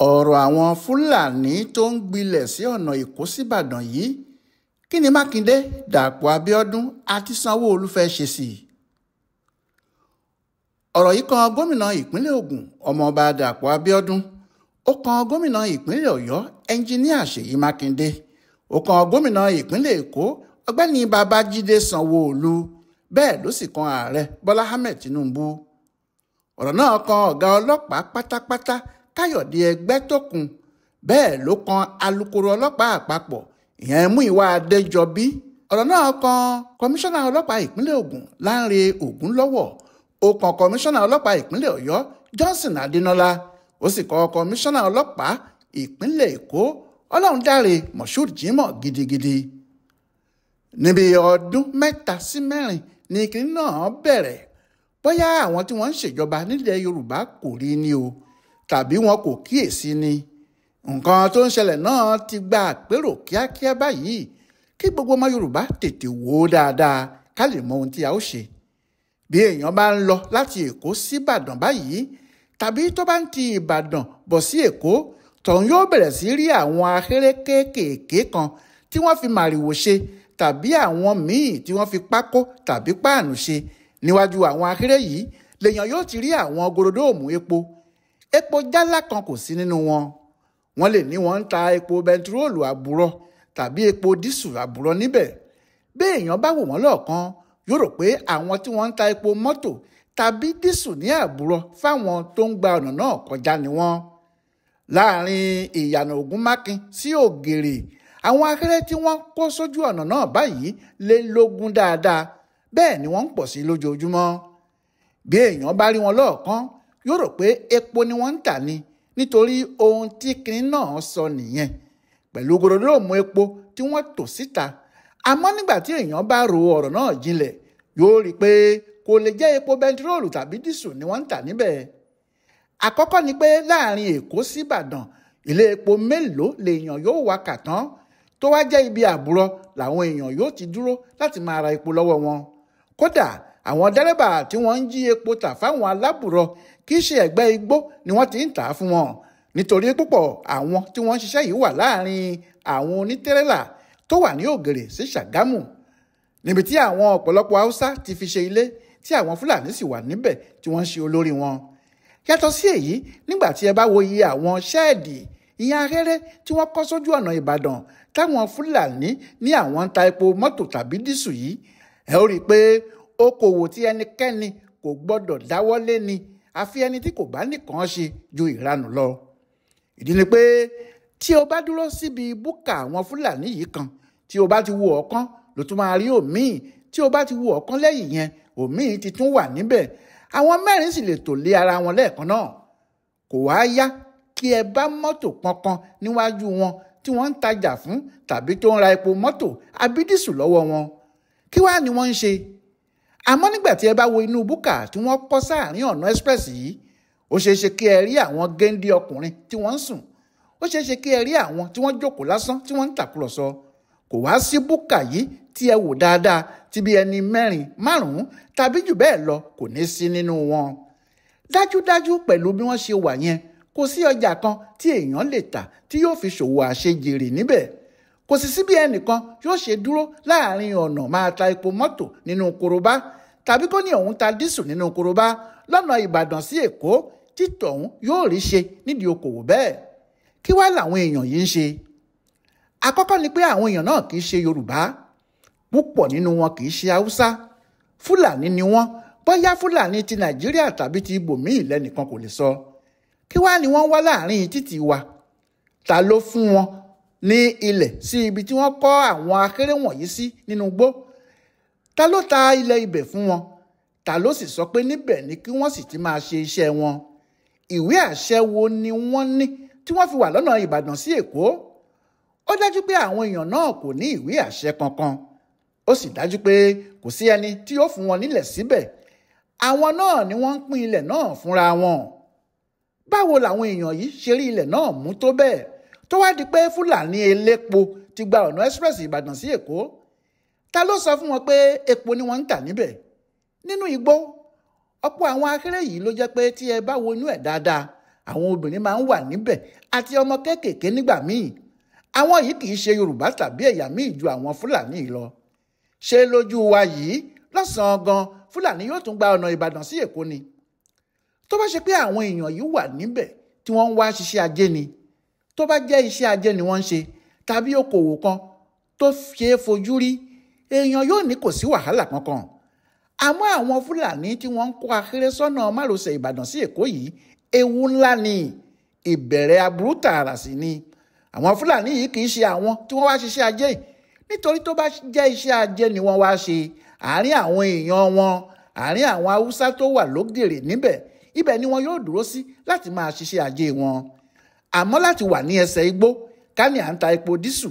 ọ̀rọ̀ àwọn fúlàní tó ń gbilẹ̀ sí ọ̀nà èkó síbàdàn yìí kí ni mákindé dàpọ̀ abíọ́dún àti sanwó-olu fẹ́ ṣe sí i. ọ̀rọ̀ yìí kan gómìnà ìpínlẹ̀ ògùn ọmọọba dàpọ̀ abíọ́dún, ó kan gómìnà ìpínlẹ̀ ọ̀yọ́ ẹnjiníà ṣèyí mákindé, ó kan gómìnà ìpínlẹ̀ èkó ọ̀gbẹ́ni babájídé sanwó-olu, bẹ́ẹ̀ ló sì kan ààrẹ bọ́lá ahmed tinubu. ọ̀rọ̀ náà kan ọ̀gá ọlọ́pàá pátápátá káyọ̀dé ẹgbẹ́tókun, bẹ́ẹ̀ ló kan alukoro ọlọ́pàá àpapọ̀ ìyẹn múyìwá adéjọbí. ọ̀rọ̀ náà kan kọmíṣánná ọlọ́pàá ìpínlẹ̀ ògùn lánrè ògúnlọ́wọ̀, ó kan kọmíṣánná ọlọ́pàá ìpínlẹ̀ ọ̀yọ́ johnson adénọlá, ó sì kan kọmíṣánná ọlọ́pàá ìpínlẹ̀ èkó ọlọ́rundáre moshood jimoh gidigidi. níbi ọdún 3 sí 4 ni kinní náà bẹ̀rẹ̀, bóyá àwọn tí wọ́n ń ṣèjọba nílẹ̀ yorùbá kò rí ni o tàbí wọn kò kíyèsí ni. nǹkan tó ń ṣẹlẹ̀ náà ti gba àpérò kíákíá báyìí kí gbogbo ọmọ yorùbá tètè wò ó dáadáa ká lè mọ ohun tí a ó ṣe. bí èèyàn bá ń lọ láti èkó sí ìbàdàn báyìí tàbí tó bá ń ti ìbàdàn bọ̀ sí èkó, tọ̀hún yóò bẹ̀rẹ̀ sí rí àwọn ahéré kéékèèké kan tí wọ́n fi màrìwò ṣe tàbí àwọn míì tí wọ́n fi pákó tàbí páànù ṣe. níwájú àwọn ahéré yìí lèèyàn yóò ti rí àwọn gorodóòmù epo jálá kan kò sí nínú wọn. wọ́n lè ní wọ́n ń ta epo bẹntiróòlù àbúrọ̀ tàbí epo dísù àbúrọ̀ níbẹ̀. bí èèyàn bá wò wọ́n lọ́ọ̀kan yóò rò pé àwọn tí wọ́n ń ta epo mọ́tò tàbí dísù ní àbúrọ̀ fáwọn tó ń gba ọ̀nà náà kọjá ni wọ́n. láàrin ìyànà ògúnmákin sí ògèrè, àwọn ahéré tí wọ́n kó sójú ọ̀nà náà báyìí lé lógún dáadáa, bẹ́ẹ̀ ni wọ́n ń pọ̀ sí lójoojúmọ́. bí èèyàn bá rí wọn lọ́ọ̀kan yóò rò pé epo ni wọ́n ń tà ni, nítorí ohun tí kinní náà sọ nìyẹn, pẹ̀lú gorodóòmù epo tí wọ́n tò síta. àmọ́ nígbà tí èèyàn bá ro ọ̀rọ̀ náà jinlẹ̀ yóò rí i pé kò lè jẹ́ epo bẹntiróòlù tàbí dísù ni wọ́n ń tà níbẹ̀. àkọ́kọ́ ni pé láàrin èkó sí ìbàdàn ilé epo mélòó lèèyàn yóò wá kà tán tó wá jẹ́ ibi àbúrọ̀ làwọn èèyàn yóò ti dúró láti máa ra epo lọ́wọ́ wọn. kódà àwọn dẹ́rẹ́bà tí wọ́n ń jí epo tà fáwọn alábùrọ̀ kì í ṣe ẹ̀gbẹ́ igbó ni wọ́n ti ń tà á fún wọn, nítorí púpọ̀ àwọn tí wọ́n ń ṣiṣẹ́ yìí wà láàrin àwọn onítẹ́rẹ́là tó wà ní ògèrè sí ṣàgámù, níbi tí àwọn ọ̀pọ̀lọpọ̀ haúsá ti fi ṣe ilé tí àwọn fúlàní sì wà níbẹ̀ tí wọ́n ń ṣe olórí wọn. yàtọ̀ sí èyí, nígbà tí ẹ bá wo iye àwọn ṣẹ́ẹ̀dì ìyẹn ahéré tí wọ́n kọ́ sójú ọ̀nà ìbàdàn táwọn fúlàní ní àwọn ń ta epo mọ́tò tàbí dísù yìí, ẹ ó rí i pé okòwò tí ẹnikẹ́ni kò gbọ́dọ̀ dáwọ́lé ni àfi ẹni tí kò bá nìkan ṣe ju ìranù lọ. ìdí ni pé tí o bá dúró síbi búkà àwọn fúlàní yìí kan, tí o bá ti wo ọ̀kan ló tún máa rí òmíì, tí o bá ti wo ọ̀kan lẹ́yìn yẹn òmíì ti tún wà níbẹ̀. àwọn 4 sì lè tò lé ara wọn lẹ́ẹ̀kan náà. kò wá yá kí ẹ bá mọ́tò pọnkan níwájú wọn tí wọ́n ń tajà fún tàbí tó ń ra epo mọ́tò àbí dísù lọ́wọ́ wọn. kí wàá ni wọ́n ń ṣe? àmọ́ nígbà tí ẹ bá wo inú búkà tí wọ́n kọ́ sáàrin ọ̀nà express yìí, ó ṣeé ṣe kí ẹ rí àwọn géńdé ọkùnrin tí wọ́n ń sùn, ó ṣeé ṣe kí ẹ rí àwọn tí wọ́n jókòó lásán tí wọ́n ń tàkùrọ̀sọ. kò wá sí búkà yìí tí ẹ wò dáadáa tí bí ẹni 4, 5 tàbí jù bẹ́ẹ̀ lọ kò ní sí nínú wọn. dájúdájú pẹ̀lú bí wọ́n ṣe wà yẹn, kò sí ọjà kan tí èèyàn lè tà tí yóò fi ṣòwò àṣejèrè níbẹ̀. kò sì sí bí ẹnìkan yóò ṣe dúró láàrin ọ̀nà máa ta epo mọ́tò nínú korobá tàbí kó ní òun ta dísù nínú korobá lọ́nà ìbàdàn sí èkó títọ̀ òun yóò rí ṣe nídìí okòwò bẹ́ẹ̀. kí wá làwọn èèyàn yìí ń ṣe? àkọ́kọ́ ni pé àwọn èèyàn náà kì í ṣe yorùbá, púpọ̀ nínú wọn kì í ṣe haúsá, fúlàní ni wọ́n, bóyá fúlàní ti nàìjíríà tàbí ti ibòmíì lẹ́nìkan kò lè sọ. kí wá ni wọ́n wá láàrin títì wa? ta ló fún wọn ní ilẹ̀ sí ibi tí wọ́n kọ́ àwọn ahéré wọ̀nyí sí nínú igbó? ta ló ta ilẹ̀ ibẹ̀ fún wọn? ta ló sì sọ pé níbẹ̀ ni kí wọ́n sì ti máa ṣe iṣẹ́ wọn? ìwé àṣẹ wo ni wọ́n ní tí wọ́n fi wà lọ́nà ìbàdàn sí èkó? ó dájú pé àwọn èèyàn náà kò ní ìwé àṣẹ kankan. ó sì dájú pé kò sí ẹni tí yóò fún wọn nílẹ̀ síbẹ̀. àwọn náà ni wọ́n ń pín ilẹ̀ náà fúnra wọn. báwo làwọn èèyàn yìí ṣe rí ilẹ̀ náà mú tó bẹ́ẹ̀ tó wá di pé fúlàní elépo ti gba ọ̀nà express ìbàdàn sí èkó? ta ló sọ fún wọn pé epo ni wọ́n ń tà níbẹ̀? nínú igbó. ọ̀pọ̀ àwọn ahéré yìí ló jẹ́ pé tí ẹ bá wo inú ẹ̀ dáadáa, àwọn obìnrin máa ń wà níbẹ̀ àti ọmọ kéékèèké nígbà míì. Àwọn yìí kì í ṣe Yorùbá tàbí ẹ̀yà míì ju àwọn Fúlàní lọ. Ṣé lójú wa yìí lọ́sàn-án gan Fúlàní yóò tún gba ọ̀nà Ìbàdàn sí Èkó ni? Tó bá ṣe pé àwọn èèyàn yìí wà níbẹ̀ tí wọ́n ń wá ṣiṣẹ́ ajé ni, tó bá jẹ́ iṣẹ́ ajé ni wọ́n ń ṣe tàbí okòwò kan tó ṣe é fojú rí, èèyàn yóò ní kò sí wàhálà kankan. Àmọ́ àwọn Fúlàní tí wọ́n ń kó ahéré sọ́nà márosẹ̀ Ìbàdàn sí Èkó yìí, ewu ńlá ni, ìbẹ̀rẹ̀ aburú tààrà sí ni. Àwọn Fúlàní yìí kì í ṣe àwọn tí wọ́n wá ṣiṣẹ́ ajé, nítorí tó bá jẹ́ iṣẹ́ ajé ni wọ́n wá ṣe, àárín àwọn èèyàn wọn, àárín àwọn Haúsá tó wà lógèrè níbẹ̀, ibẹ̀ ni wọn yóò dúró sí láti máa ṣiṣẹ́ ajé wọn. Àmọ́ láti wà ní ẹsẹ̀ igbó, ká ní à ń ta epo dísù,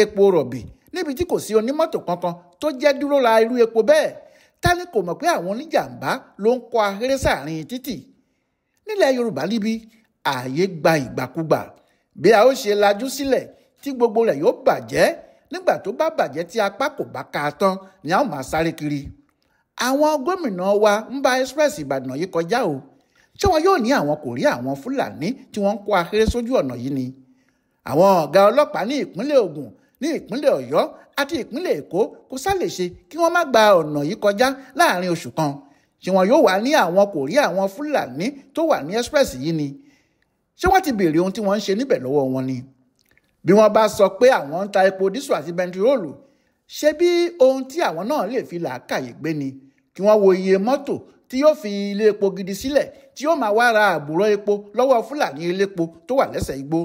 epo rọ̀bì, níbi tí kò sí onímọ́tò kankan tó jẹ́ dúró ra irú epo bẹ́ẹ̀, ta ni kò mọ̀ pé àwọn oníjàmbá ló ń kó ahéré sáàrin títì. Nílẹ̀ Yorùbá níbí, ààyè gba ìgbàkúgbà. Bí a ó ṣe lajú sílẹ̀ tí gbogbo rẹ̀ yóò bàjẹ́, nígbà tó bá bàjẹ́ tí apá kò bá ká a tán ni a ó máa sáré kiri. Àwọn gómìnà wa ń bá express Ìbàdàn yìí kọjá o. Ṣé wọn yóò ní àwọn kò rí àwọn Fúlàní tí wọ́n ń kó ahéré sójú ọ̀nà yìí ni? Àwọn ọ̀gá ọlọ́pàá ní ìpínlẹ̀ Ògùn, ní ìpínlẹ̀ Ọ̀yọ́ àti ìpínlẹ̀ Èkó kò sá lè ṣe kí wọ́n má gba ọ̀nà yìí kọjá láàrin oṣù kan. Ṣé wọn yóò wá ní àwọn kò rí àwọn Fúlàní tó wà ní express yìí ni? Ṣé wọ́n ti béèrè ohun tí wọ́n ń ṣe níbẹ̀ lọ́wọ́ wọn ni? Bí wọ́n bá sọ pé àwọn ń ta epo dísù àti bẹntiróòlù, ṣé bí ohun tí àwọn náà lè fi làákàyè gbé ni kí wọ́n wo iye mọ́tò tí yóò fi ilé epo gidi sílẹ̀ tí yóò máa wá ra àbùrọ̀ epo lọ́wọ́ Fúlàní elépo tó wà lẹ́sẹ̀ igbó.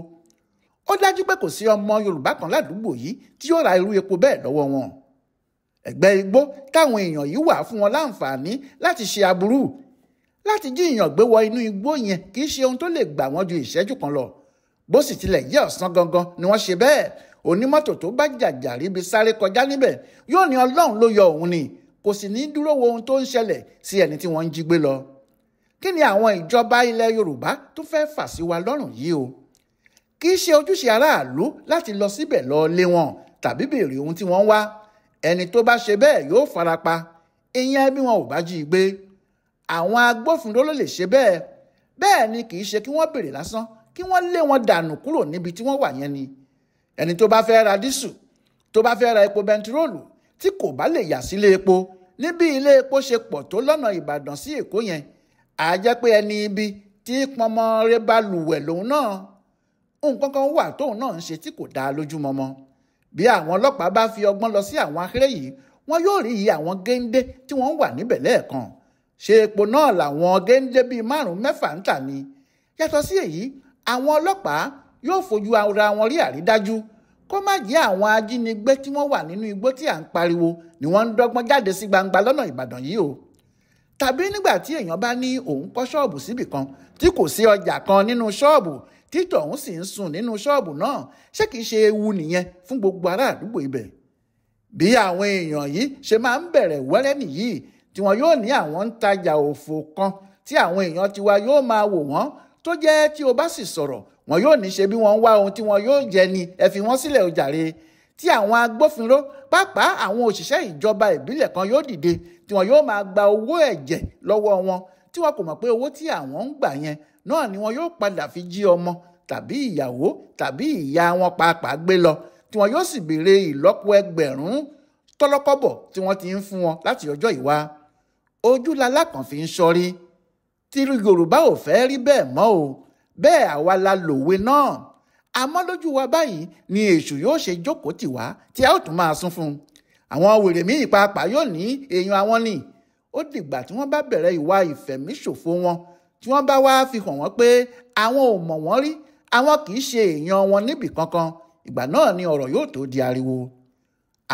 Ó dájú pé kò sí ọmọ Yorùbá kan ládùúgbò yìí tí yóò ra irú epo bẹ́ẹ̀ lọ́wọ́ wọn. Ẹ̀gbẹ́ igbó táwọn èèyàn yìí wà fún wọn láǹfààní láti ṣe aburú. Láti jí èèyàn gbé wọ inú igbó yẹn kì í ṣe ohun tó lè gbà wọ́n ju ìṣẹ́jú kan lọ. Bó sì tilẹ̀ jẹ́ ọ̀sán gangan ni wọ́n ṣe bẹ́ẹ̀, onímọ́tò tó bá jàjà ríbi sáré kọjá níbẹ̀ yóò ní Ọlọ́run ló yọ òun ni, kò sì ní dúró wo ohun tó ń ṣẹlẹ̀ sí ẹni tí wọ́n ń jí gbé lọ. Kí ni àwọn ìjọba ilẹ̀ Yorùbá tó fẹ́ fà sí wa lọ́rùn yìí o? Kì í ṣe ojúṣe aráàlú láti lọ síbẹ̀ lọ lé wọn tàbí béèrè ohun tí wọ́n wá. Ẹni tó bá ṣe bẹ́ẹ̀ yóò farapa, ìyẹn bí wọn ò bá jí gbé. Àwọn agbófinró ló lè ṣe bẹ́ẹ̀. Bẹ́ẹ̀ ni kì í ṣe kí wọ́n béèrè lásán, kí wọ́n lé wọn dànù kúrò níbi tí wọ́n wà yẹn ni. Ẹni tó bá fẹ́ ra dísù, tó bá fẹ́ ra epo bẹntiróòlù, tí kò bá lè yà sílé epo níbi ilé epo ṣe pọ̀ tó lọ́nà Ìbàdàn sí Èkó yẹn, á jẹ́ pé ẹni ibi tí pọnmọ rẹ bá lùwẹ̀ lòun náà. Nǹkan kan wà tóun náà ń ṣe tí kò dáa lójúmọmọ. Bí àwọn ọlọ́pàá bá fi ọgbọ́n lọ sí àwọn ahéré yìí, wọn yóò rí iye àwọn géńdé tí wọ́n wà níbẹ̀ lẹ́ẹ̀kan. Ṣé epo náà làwọn géńdé bíi 5-6 ń tà ni? Yàtọ̀ sí èyí, àwọn ọlọ́pàá yóò fojú ara wọn rí àrídájú kó má jẹ́ àwọn ajínigbé tí wọ́n wà nínú igbó tí à ń pariwo ni wọ́n ń dọ́gbọ́n jáde sí gbangba lọ́nà Ìbàdàn yìí o. Tàbí nígbà tí èèyàn bá ní òun kọ́ ṣọ́ọ̀bù síbì kan tí kò sí ọjà kan nínú ṣọ́ọ̀bù tí tọ̀hún sì ń sùn nínú ṣọ́ọ̀bù náà, ṣé kìí ṣe ewu nìyẹn fún gbogbo ará àdúgbò ibẹ̀? Bí àwọn èèyàn yìí ṣe máa ń bẹ̀rẹ̀ wẹ́rẹ́ nìyí tí wọn yóò ní àwọn ń tajà òfò kan tí àwọn èèyàn tiwa yóò máa wò wọ́n, tó jẹ́ tí o bá sì sọ̀rọ̀ wọn yóò ní ṣe bí wọ́n ń wá ohun tí wọn yóò jẹ ni, ẹ fi wọ́n sílẹ̀ o jàre. Tí àwọn agbófinró, pàápàá àwọn òṣìṣẹ́ ìjọba ìbílẹ̀ kan yóò dìde tí wọn yóò máa gba owó ẹ̀jẹ̀ lọ́wọ́ wọn, tí wọn kò mọ̀ pé owó tí àwọn ń gbà yẹn náà ni wọn yóò padà fi jí ọmọ tàbí ìyàwó tàbí ìyá wọn pàápàá gbé lọ, tí wọn yóò sì béèrè ìlọ́po ẹgbẹ̀rún tọ́lọ́kọ́bọ̀ tí wọ́n ti ń fún wọn láti ọjọ́ ìwá. Ojú lalákàn fi ń ṣọ́rí. Tí Yorùbá ò fẹ́ rí bẹ́ẹ̀ mọ́ o, bẹ́ẹ̀ àwa la lòwe náà. Àmọ́ lójú wa báyìí ni èṣù yóò ṣe jókòó tì wá tí a ó tún máa sún fún un. Àwọn wèrè míì pàápàá yóò ní èèyàn àwọn ni. Ó dìgbà tí wọ́n bá bẹ̀rẹ̀ ìwà ìfẹ̀míṣòfò wọn, tí wọ́n bá wá fi hàn wọ́n pé àwọn ò mọ̀ wọ́n rí, àwọn kì í ṣe èèyàn wọn níbì kankan, ìgbà náà ni ọ̀rọ̀ yóò tó di ariwo.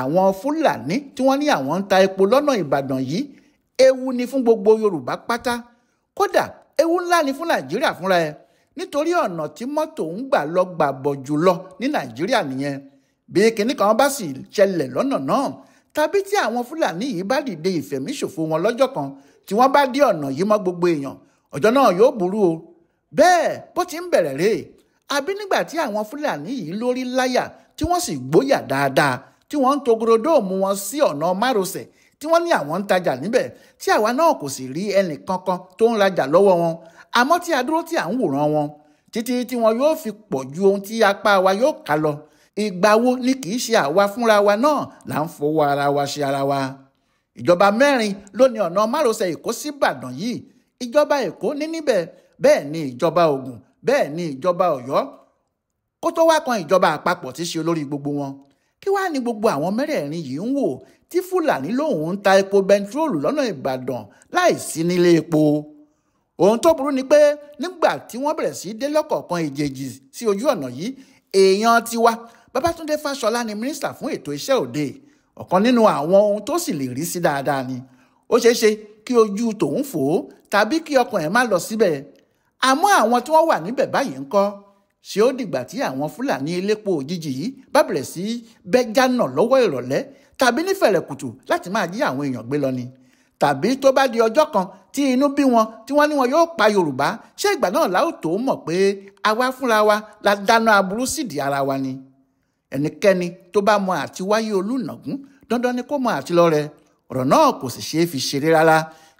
Àwọn Fúlàní tí wọ́n ní àwọn ń ta epo lọ́nà Ìbàdàn yìí, ewu ni fún gbogbo Yorùbá pátá. Kódà ewu ńlá ni fún Nàìjíríà fúnra ẹ̀, nítorí ọ̀nà tí mọ́tò ń gbà lọ gbà bọ̀ jùlọ ní Nàìjíríà nìyẹn. Bí kinní kan bá sì ṣẹlẹ̀ lọ́nà náà, tàbí tí àwọn Fúlàní yìí bá dìde ìfẹ̀míṣòfò wọn lọ́jọ́ kan tí wọ́n bá dí ọ̀nà yìí mọ́ gbogbo èèyàn, ọjọ́ náà yóò burú o. Bẹ́ẹ̀ bó ti ń bẹ̀rẹ̀ rèé, àbí nígbà tí àwọn Fúlàní yìí lórí láyà tí wọ́n sì gbóyà dáadáa, tí wọ́n ń togorodóòmù wọn sí ọ̀nà márosẹ̀, tí wọ́n ní àwọn ń tajà níbẹ̀, tí àwa náà kò sì rí ẹnì kankan tó ń rajà lọ́wọ́ wọn, àmọ́ tí a dúró tí à ń wòran wọn. títí tí wọn yóò fi pọ̀ ju ohun tí apá wa yóò ká lọ. Ìgbà wo ni kì í ṣe àwa fúnra wa náà là ń fọwọ́ ara wa ṣe ara wa. Ìjọba 4 ló ní ọ̀nà márosẹ̀ Èkó sí Ìbàdàn yìí. Ìjọba Èkó ní níbẹ̀, bẹ́ẹ̀ ni ìjọba Ògùn, bẹ́ẹ̀ ni ìjọba Ọ̀yọ́, kó tó wá kan ìjọba àpapọ̀ tí ṣe olórí gbogbo wọn. Kí wá ní gbogbo àwọn mẹ́rẹ̀ẹ̀rin yìí ń wò tí Fúlàní lòun ń ta epo bẹntiróòlù lọ́nà Ìbàdàn láìsí nílé epo? Ohun tó burú ni pé nígbà tí wọ́n bẹ̀rẹ̀ sí dé lọ́kọ̀ọ̀kan èjèèjì sí ojú ọ̀nà yìí, èèyàn tiwa Babátúndé Fáṣọlá ni mínísítà fún ètò iṣẹ́ òde. Ọ̀kan nínú àwọn ohun tó sì lè rí sí dáadáa ni. Ó ṣeé ṣe kí ojú tòun fò ó tàbí kí ọkàn ẹ̀ má lọ síbẹ̀. Àmọ́ àwọn tí wọ́n wà níbẹ̀ báyìí ńkọ́? Ṣé ó dìgbà tí àwọn Fúlàní elépo òjijì yìí bá bẹ̀rẹ̀ sí bẹ́jánà lọ́wọ́ ìrọ̀lẹ́ tàbí nífẹ̀rẹ̀ kùtù láti máa jí àwọn èèyàn gbé lọ ni? Tàbí tó bá di ọjọ́ kan tí inú bí wọn tí wọ́n ní wọn yóò pa Yorùbá, ṣé ìgbà náà la ó tó mọ̀ pé àwa fúnra wa la dáná aburú sídìí ara wa ni? Ẹnikẹ́ni tó bá mọ àti wáyé Olúnàgún dandan ni kó mọ àti lọ rẹ. Ọ̀rọ̀ náà kò sì ṣeé fi ṣeré rárá.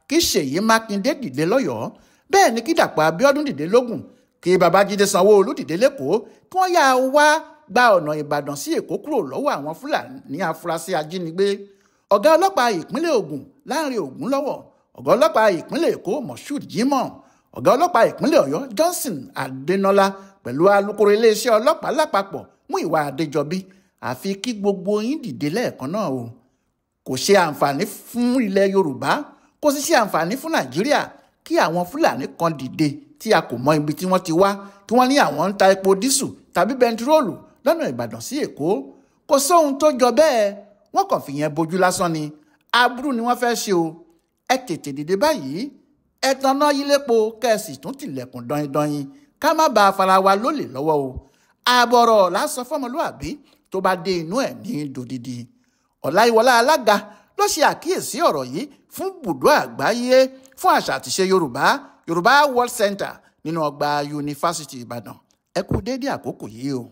Kí Ṣèyí Mákindé dìde lọ́yọ̀ọ́, bẹ́ẹ̀ ni kí Dàpọ̀ Abíọ́dún dìde lógùn, kí Babájídé Sanwó-Olú dìde lÉkòó, kí wọ́n yáa wá gba ọ̀nà Ìbàdàn sí Èkó kúrò lọ́wọ́ àwọn Fúlàní afurasí ajínigbé. Ọ̀gá ọlọ́pàá ìpínlẹ̀ Ògùn Lánrè Ògúnlọ́wọ̀, ọ̀gá ọlọ́pàá ìpínlẹ̀ Èkó Moshood Jimoh, ọ̀gá ọlọ́pàá ìpínlẹ̀ Ọ̀yọ́ Johnson Adénọlá pẹ̀lú alukoro iléeṣẹ́ ọlọ́pàá lápapọ̀ Múyìwá Adéjọbí, àfi kí gbogbo yín dìde lẹ́ẹ̀kan náà o. Kò ṣe àǹfààní fún ilẹ̀ Yorùbá, kò sì ṣe àǹfààní fún Nàìjíríà kí àwọn Fúlàní kan dìde tí a kò mọ ibi tí wọ́n ti wá, kí wọ́n ní àwọn ń ta epo dísù tàbí bẹntiróòlù lọ́nà Ìbàdàn sí Èkó. Kò sóhun tó jọ bẹ́ẹ̀, wọ́n kàn fìyẹn bojú lásán ni. Aburú ni wọ́n fẹ́ ṣe o. Ẹ tètè dìde báyìí, ẹ tanná yílépo kẹ́ẹ̀sì tún tilẹ̀kùn dọ̀yìndọ̀yìn ká má bàa fara wa lólè lọ́wọ́ o. Àbọ̀rọ̀ lásán fọ́mọlúàbí tó bá dé inú ẹ̀ ní dòdìdì. Ọláyíwọlá Alága ló ṣe àkíyèsí ọ̀rọ̀ yìí fún Bùdó Àgbáyé fún àṣà àtìṣe Yorùbá World Center nínú ọgbà Yunifásítì Ìbàdàn. Ẹ kú déédé àkókò yìí o.